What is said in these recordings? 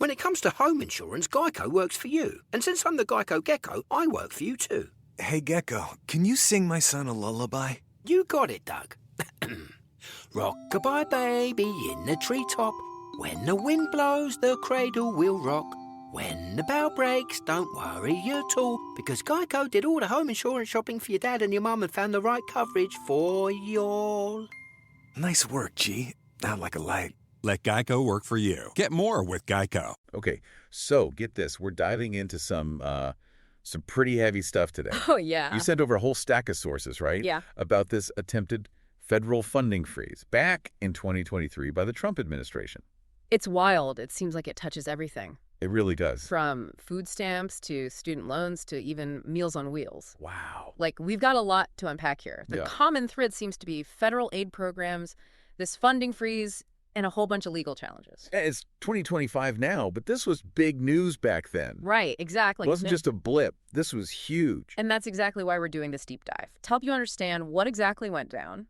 When it comes to home insurance, Geico works for you. And since I'm the Geico Gecko, I work for you too. Hey, Gecko, can you sing my son a lullaby? You got it, Doug. Rock-a-bye, baby, in the treetop. When the wind blows, the cradle will rock. When the bough breaks, don't worry at all, because Geico did all the home insurance shopping for your dad and your mum and found the right coverage for you all. Nice work, G. Not like a light. Let Geico work for you. Get more with Geico. Okay, so get this. We're diving into some pretty heavy stuff today. Oh, yeah. You sent over a whole stack of sources, right? Yeah. About this attempted federal funding freeze back in 2023 by the Trump administration. It's wild. It seems like it touches everything. It really does. From food stamps to student loans to even Meals on Wheels. Wow. Like, we've got a lot to unpack here. The common thread seems to be federal aid programs, this funding freeze, and a whole bunch of legal challenges. It's 2025 now, but this was big news back then. Right, exactly. It wasn't just a blip. This was huge. And that's exactly why we're doing this deep dive, to help you understand what exactly went down,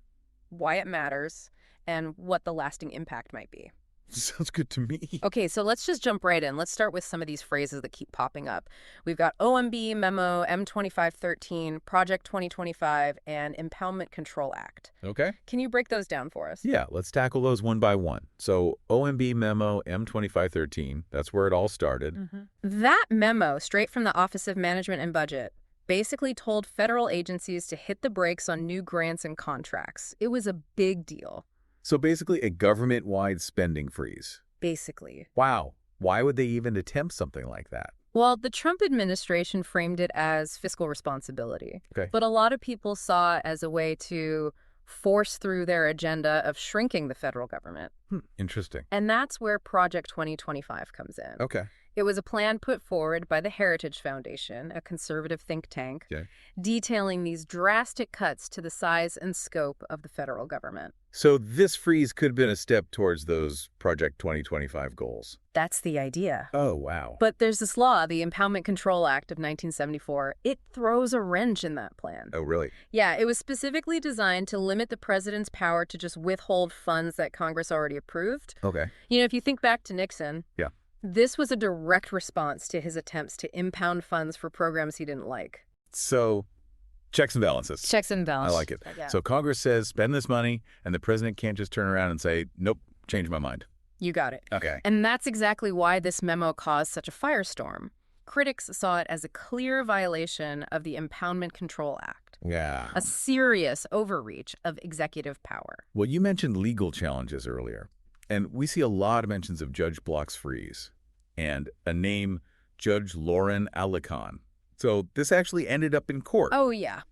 why it matters, and what the lasting impact might be. Sounds good to me. Okay, so let's just jump right in. Let's start with some of these phrases that keep popping up. We've got OMB, Memo, M2513, Project 2025, and Impoundment Control Act. Okay. Can you break those down for us? Yeah, let's tackle those one by one. So OMB Memo, M2513, that's where it all started. Mm-hmm. That memo, straight from the Office of Management and Budget, basically told federal agencies to hit the brakes on new grants and contracts. It was a big deal. So basically a government-wide spending freeze. Basically. Wow. Why would they even attempt something like that? Well, the Trump administration framed it as fiscal responsibility. Okay. But a lot of people saw it as a way to force through their agenda of shrinking the federal government. Interesting. And that's where Project 2025 comes in. Okay. It was a plan put forward by the Heritage Foundation, a conservative think tank, detailing these drastic cuts to the size and scope of the federal government. So this freeze could have been a step towards those Project 2025 goals. That's the idea. Oh, wow. But there's this law, the Impoundment Control Act of 1974. It throws a wrench in that plan. Oh, really? Yeah, it was specifically designed to limit the president's power to just withhold funds that Congress already approved. Okay. You know, if you think back to Nixon, Yeah. This was a direct response to his attempts to impound funds for programs he didn't like. So, checks and balances. Checks and balances. I like it. Yeah. So Congress says spend this money, and the president can't just turn around and say, nope, change my mind. You got it. Okay. And that's exactly why this memo caused such a firestorm. Critics saw it as a clear violation of the Impoundment Control Act. Yeah. A serious overreach of executive power. Well, you mentioned legal challenges earlier, and we see a lot of mentions of Judge Block's freeze and a name, Judge Lauren Alicorn. So this actually ended up in court. Oh, yeah.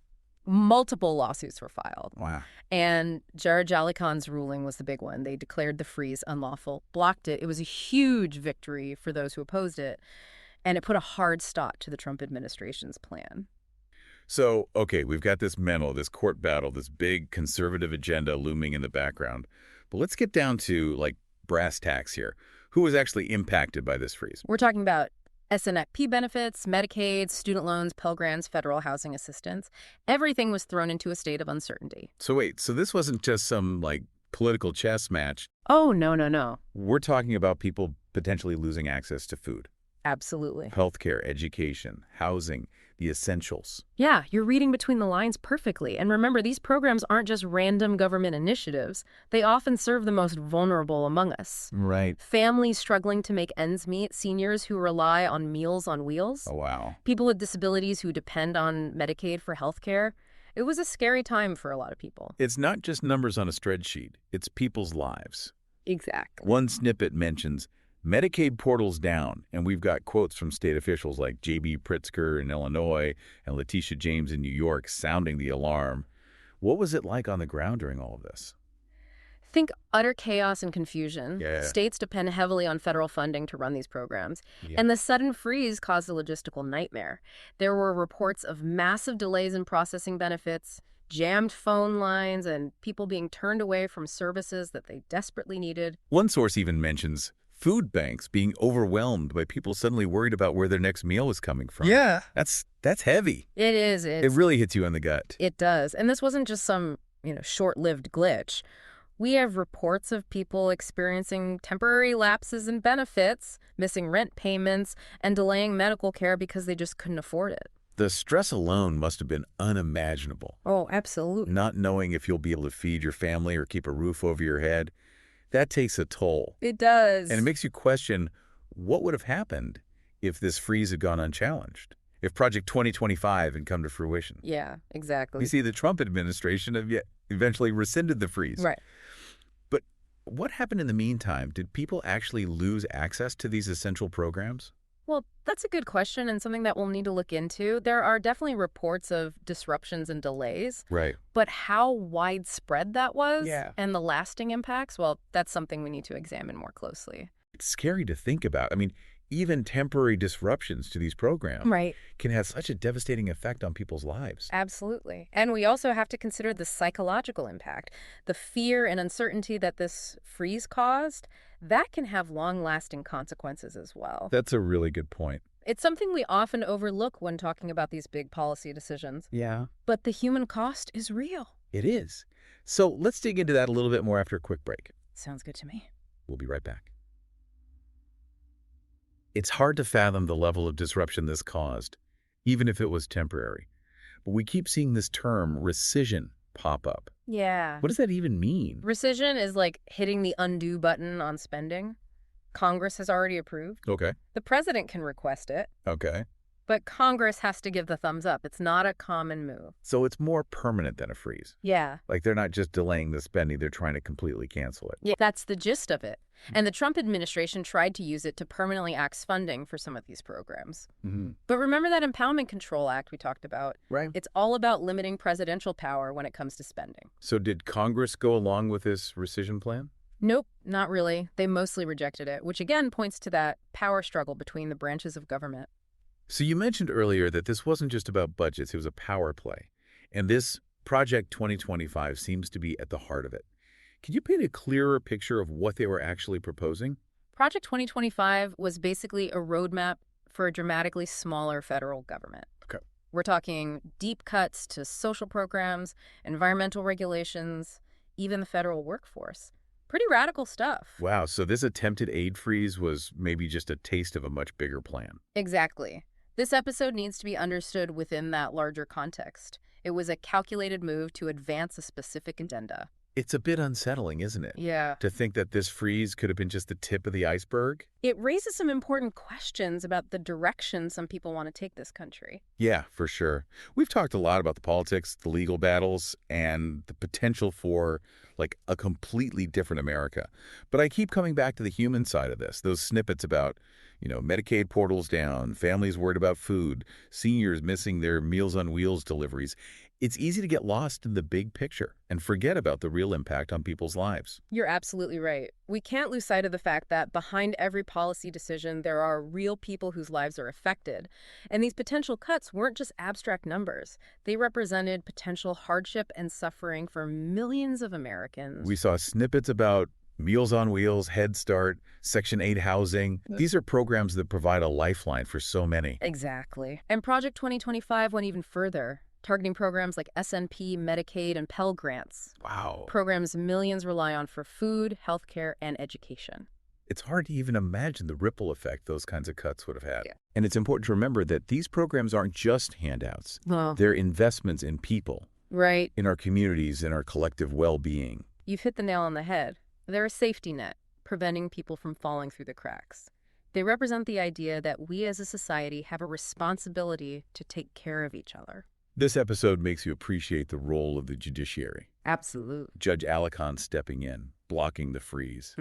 Multiple lawsuits were filed. Wow. And Judge Alicorn's ruling was the big one. They declared the freeze unlawful, blocked it. It was a huge victory for those who opposed it, and it put a hard stop to the Trump administration's plan. So, okay, we've got this memo, this court battle, this big conservative agenda looming in the background. But let's get down to, like, brass tacks here. Who was actually impacted by this freeze? We're talking about SNP benefits, Medicaid, student loans, Pell Grants, federal housing assistance. Everything was thrown into a state of uncertainty. So wait, so this wasn't just some, like, political chess match. Oh, no, no, no. We're talking about people potentially losing access to food. Absolutely. Healthcare, education, housing, the essentials. Yeah, you're reading between the lines perfectly. And remember, these programs aren't just random government initiatives. They often serve the most vulnerable among us. Right. Families struggling to make ends meet, seniors who rely on Meals on Wheels. Oh, wow. People with disabilities who depend on Medicaid for healthcare. It was a scary time for a lot of people. It's not just numbers on a spreadsheet. It's people's lives. Exactly. One snippet mentions Medicaid portals down, and we've got quotes from state officials like J.B. Pritzker in Illinois and Letitia James in New York sounding the alarm. What was it like on the ground during all of this? Think utter chaos and confusion. Yeah. States depend heavily on federal funding to run these programs. Yeah. And the sudden freeze caused a logistical nightmare. There were reports of massive delays in processing benefits, jammed phone lines, and people being turned away from services that they desperately needed. One source even mentions food banks being overwhelmed by people suddenly worried about where their next meal is coming from. Yeah. That's heavy. It is. It really hits you in the gut. It does. And this wasn't just some, short-lived glitch. We have reports of people experiencing temporary lapses in benefits, missing rent payments, and delaying medical care because they just couldn't afford it. The stress alone must have been unimaginable. Oh, absolutely. Not knowing if you'll be able to feed your family or keep a roof over your head, that takes a toll. It does. And it makes you question what would have happened if this freeze had gone unchallenged, if Project 2025 had come to fruition. Yeah, exactly. You see, the Trump administration eventually rescinded the freeze. Right. But what happened in the meantime? Did people actually lose access to these essential programs? Well, that's a good question and something that we'll need to look into. There are definitely reports of disruptions and delays. Right. But how widespread that was Yeah. and the lasting impacts, well, that's something we need to examine more closely. It's scary to think about. I mean, even temporary disruptions to these programs Right. can have such a devastating effect on people's lives. Absolutely. And we also have to consider the psychological impact. The fear and uncertainty that this freeze caused, that can have long-lasting consequences as well. That's a really good point. It's something we often overlook when talking about these big policy decisions. Yeah. But the human cost is real. It is. So let's dig into that a little bit more after a quick break. Sounds good to me. We'll be right back. It's hard to fathom the level of disruption this caused, even if it was temporary. But we keep seeing this term, rescission, pop up. Yeah. What does that even mean? Rescission is like hitting the undo button on spending. Congress has already approved. Okay. The president can request it, Okay. but Congress has to give the thumbs up. It's not a common move. So it's more permanent than a freeze. Yeah. Like they're not just delaying the spending, they're trying to completely cancel it. Yeah, that's the gist of it. And the Trump administration tried to use it to permanently axe funding for some of these programs. Mm-hmm. But remember that Impoundment Control Act we talked about? Right. It's all about limiting presidential power when it comes to spending. So did Congress go along with this rescission plan? Nope, not really. They mostly rejected it, which again points to that power struggle between the branches of government. So you mentioned earlier that this wasn't just about budgets, it was a power play. And this Project 2025 seems to be at the heart of it. Can you paint a clearer picture of what they were actually proposing? Project 2025 was basically a roadmap for a dramatically smaller federal government. Okay. We're talking deep cuts to social programs, environmental regulations, even the federal workforce. Pretty radical stuff. Wow, so this attempted aid freeze was maybe just a taste of a much bigger plan. Exactly. This episode needs to be understood within that larger context. It was a calculated move to advance a specific agenda. It's a bit unsettling, isn't it? Yeah. To think that this freeze could have been just the tip of the iceberg? It raises some important questions about the direction some people want to take this country. Yeah, for sure. We've talked a lot about the politics, the legal battles, and the potential for, like, a completely different America. But I keep coming back to the human side of this, those snippets about, Medicaid portals down, families worried about food, seniors missing their Meals on Wheels deliveries. It's easy to get lost in the big picture and forget about the real impact on people's lives. You're absolutely right. We can't lose sight of the fact that behind every policy decision, there are real people whose lives are affected. And these potential cuts weren't just abstract numbers. They represented potential hardship and suffering for millions of Americans. We saw snippets about Meals on Wheels, Head Start, Section 8 housing. These are programs that provide a lifeline for so many. Exactly. And Project 2025 went even further, targeting programs like SNP, Medicaid, and Pell Grants. Wow. Programs millions rely on for food, healthcare, and education. It's hard to even imagine the ripple effect those kinds of cuts would have had. Yeah. And it's important to remember that these programs aren't just handouts. Well, They're investments in people, right. in our communities, in our collective well-being. You've hit the nail on the head. They're a safety net, preventing people from falling through the cracks. They represent the idea that we as a society have a responsibility to take care of each other. This episode makes you appreciate the role of the judiciary. Absolutely. Judge Alicorn stepping in, blocking the freeze.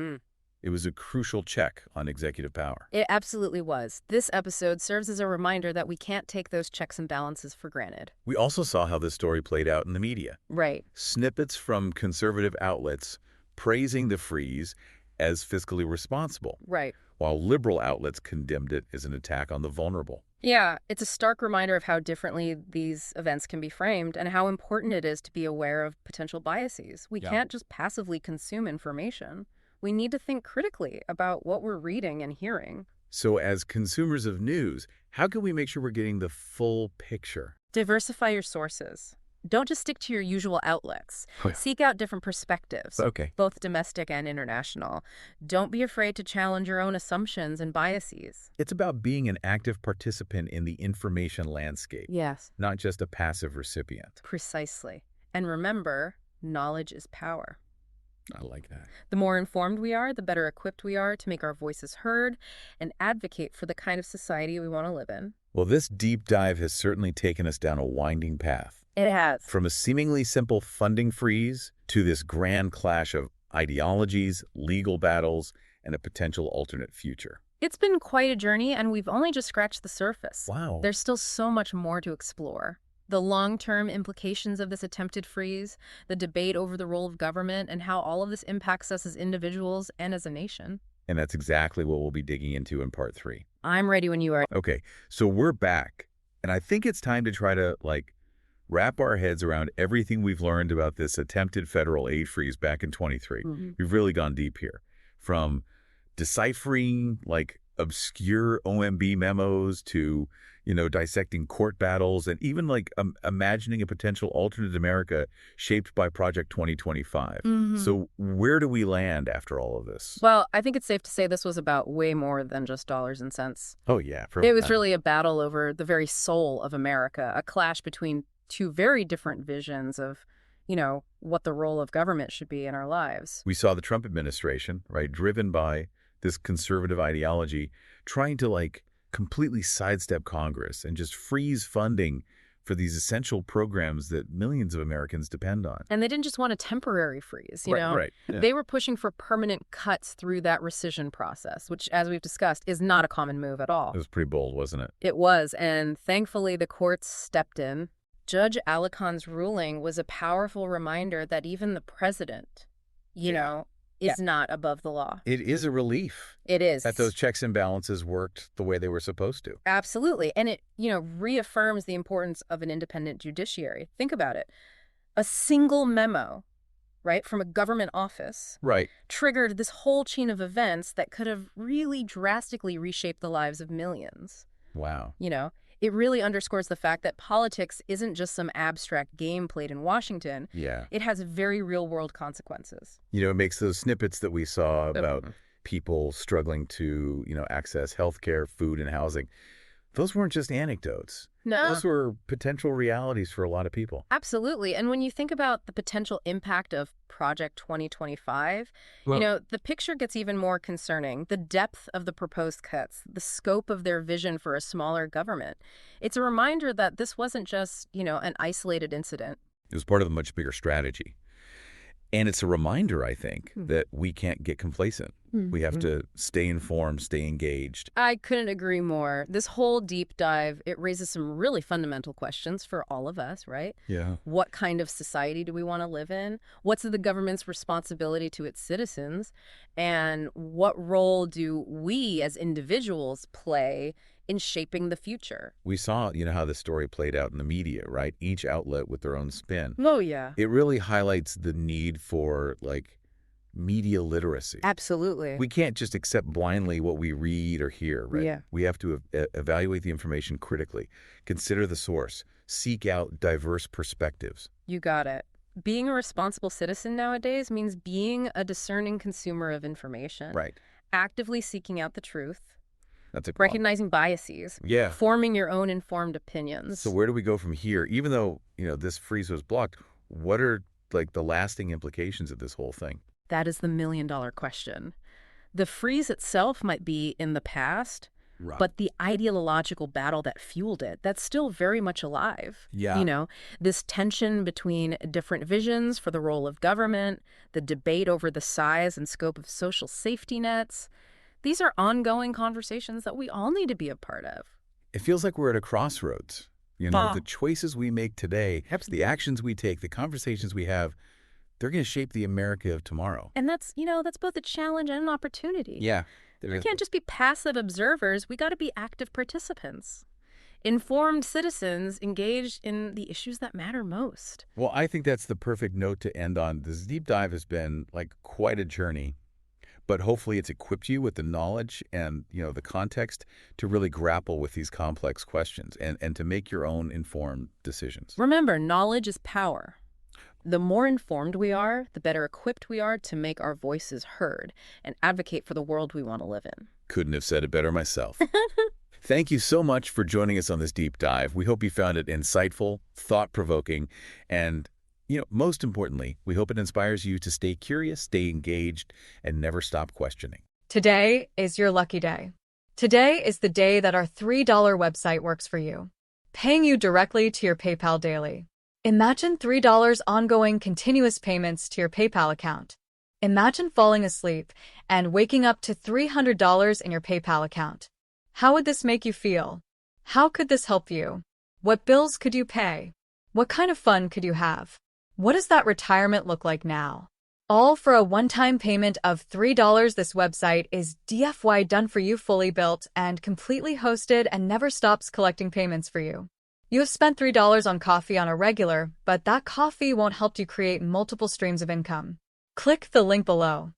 It was a crucial check on executive power. It absolutely was. This episode serves as a reminder that we can't take those checks and balances for granted. We also saw how this story played out in the media. Right. Snippets from conservative outlets praising the freeze as fiscally responsible, Right. while liberal outlets condemned it as an attack on the vulnerable. Yeah, it's a stark reminder of how differently these events can be framed and how important it is to be aware of potential biases. We can't just passively consume information. We need to think critically about what we're reading and hearing. So as consumers of news, how can we make sure we're getting the full picture? Diversify your sources. Don't just stick to your usual outlets. Oh, yeah. Seek out different perspectives, Okay. both domestic and international. Don't be afraid to challenge your own assumptions and biases. It's about being an active participant in the information landscape, Yes, not just a passive recipient. precisely. And remember, knowledge is power. I like that. The more informed we are, the better equipped we are to make our voices heard and advocate for the kind of society we want to live in. Well, this deep dive has certainly taken us down a winding path. It has. From a seemingly simple funding freeze to this grand clash of ideologies, legal battles, and a potential alternate future. It's been quite a journey, and we've only just scratched the surface. Wow. There's still so much more to explore. The long-term implications of this attempted freeze, the debate over the role of government, and how all of this impacts us as individuals and as a nation. And that's exactly what we'll be digging into in part 3. I'm ready when you are. Okay, so we're back, and I think it's time to try to, wrap our heads around everything we've learned about this attempted federal aid freeze back in 23. We've really gone deep here. From deciphering, obscure OMB memos to, dissecting court battles and even, imagining a potential alternate America shaped by Project 2025. So where do we land after all of this? Well, I think it's safe to say this was about way more than just dollars and cents. Oh, yeah. It was really a battle over the very soul of America, a clash between two very different visions of, what the role of government should be in our lives. We saw the Trump administration, right, driven by this conservative ideology, trying to, completely sidestep Congress and just freeze funding for these essential programs that millions of Americans depend on. And they didn't just want a temporary freeze, you know? Right. Yeah. They were pushing for permanent cuts through that rescission process, which, as we've discussed, is not a common move at all. It was pretty bold, wasn't it? It was, and thankfully the courts stepped in. Judge Alicon's ruling was a powerful reminder that even the president, is not above the law. It is a relief It is. that those checks and balances worked the way they were supposed to. Absolutely. And it, reaffirms the importance of an independent judiciary. Think about it. A single memo, right, from a government office Right. triggered this whole chain of events that could have really drastically reshaped the lives of millions. Wow. It really underscores the fact that politics isn't just some abstract game played in Washington. Yeah. It has very real-world consequences. It makes those snippets that we saw about people struggling to, access healthcare, food, and housing. Those weren't just anecdotes. No. Those were potential realities for a lot of people. Absolutely. And when you think about the potential impact of Project 2025, the picture gets even more concerning. The depth of the proposed cuts, the scope of their vision for a smaller government. It's a reminder that this wasn't just, an isolated incident. It was part of a much bigger strategy. And it's a reminder, I think, that we can't get complacent. We have to stay informed, stay engaged. I couldn't agree more. This whole deep dive, it raises some really fundamental questions for all of us, right? Yeah. What kind of society do we want to live in? What's the government's responsibility to its citizens? And what role do we as individuals play in shaping the future? We saw, how the story played out in the media, right? Each outlet with their own spin. Oh, yeah. It really highlights the need for, media literacy. Absolutely. We can't just accept blindly what we read or hear, right? Yeah. We have to evaluate the information critically, consider the source, seek out diverse perspectives. You got it. Being a responsible citizen nowadays means being a discerning consumer of information. Right. Actively seeking out the truth. That's a Recognizing biases. Yeah. Forming your own informed opinions. So where do we go from here? Even though, this freeze was blocked, what are, the lasting implications of this whole thing? That is the million-dollar question. The freeze itself might be in the past, Right. but the ideological battle that fueled it, that's still very much alive. Yeah. This tension between different visions for the role of government, the debate over the size and scope of social safety nets, these are ongoing conversations that we all need to be a part of. It feels like we're at a crossroads. The choices we make today, the actions we take, the conversations we have, they're going to shape the America of tomorrow. And that's both a challenge and an opportunity. Yeah. We can't just be passive observers. We got to be active participants. Informed citizens engaged in the issues that matter most. Well, I think that's the perfect note to end on. This deep dive has been, quite a journey. but hopefully it's equipped you with the knowledge and, the context to really grapple with these complex questions and to make your own informed decisions. Remember, knowledge is power. The more informed we are, the better equipped we are to make our voices heard and advocate for the world we want to live in. Couldn't have said it better myself. Thank you so much for joining us on this deep dive. We hope you found it insightful, thought-provoking, and, most importantly, we hope it inspires you to stay curious, stay engaged, and never stop questioning. Today is your lucky day. Today is the day that our $3 website works for you, paying you directly to your PayPal daily. Imagine $3 ongoing continuous payments to your PayPal account. Imagine falling asleep and waking up to $300 in your PayPal account. How would this make you feel? How could this help you? What bills could you pay? What kind of fun could you have? What does that retirement look like now? All for a one-time payment of $3. This website is DFY done for you, fully built and completely hosted, and never stops collecting payments for you. You have spent $3 on coffee on a regular, but that coffee won't help you create multiple streams of income. Click the link below.